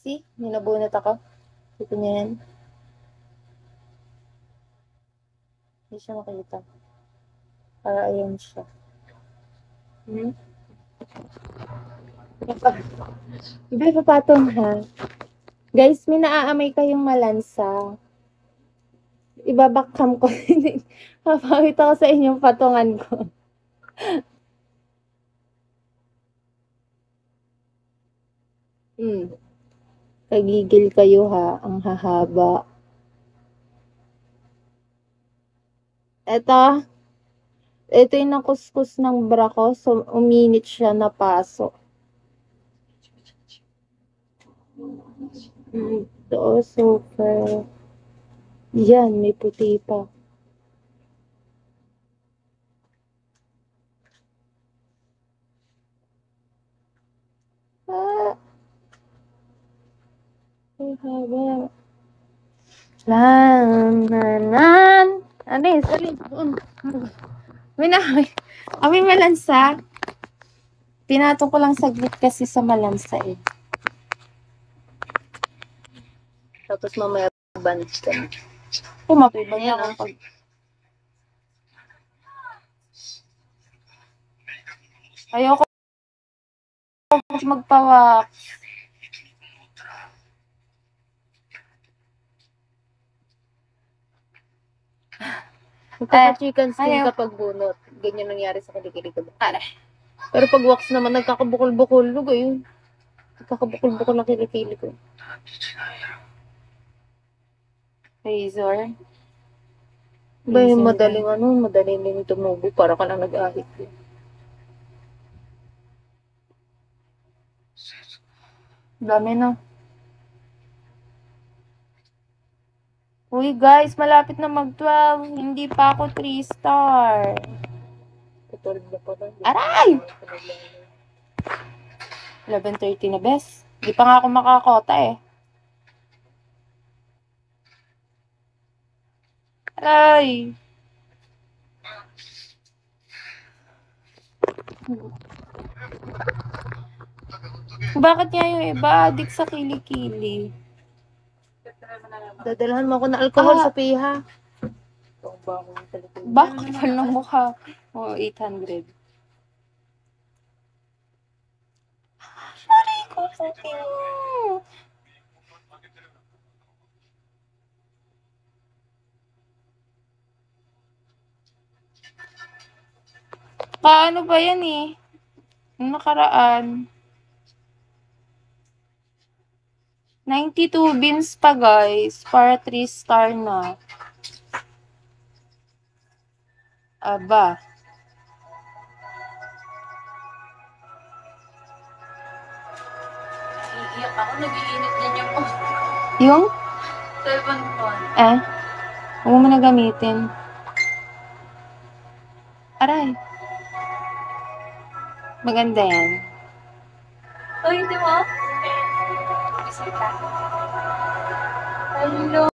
See? May nabunot ako. Ito niya yan. Hindi siya makita. Para ayan siya. Iba papatong ha. Guys, may naaamay kayong malansa. Ibabakam ko. Papawit ako sa inyong patungan ko. Kagigil kayo ha. Ang hahaba. Ito yung nakuskus ng bra ko. So, uminit siya na paso. Ito, super. Yan, may puti pa. Ay, haba. Anis. May malansa. Pinatong ko lang saglit kasi sa malansa eh. Tapos mamaya band ka na. Mapibang yan ang pag... Ayoko magpawak. Chicken skin kapag bunot. Ganyan nangyari sa kilikili ko. Pero pag wax naman, nagkakabukol-bukol. Lugo yun. Nagkakabukol-bukol na kilikili ko. Razor. Ba yung madaling din tumubo para ka lang nag-ahit. Dami na. Uy guys, malapit na mag-12. Hindi pa ako 3-star. Aray! 11:30 na, bes. Hindi pa nga ako makakota eh. Aray! Bakit nga yung iba adik sa kilikili? Dadalhan mo ako ng alcohol sa piha. Bakit pa ng mukha? 800. Sorry ko sa mo. Paano ba yan eh? Ang nakaraan. 92 beans pa guys. Para 3-star na. Aba. Iiyak ako. Nag-iinit din yung Yung? 7 phone. Huwag mo na gamitin. Aray. Maganda yan. Oh, hindi mo? Bisita. Hello.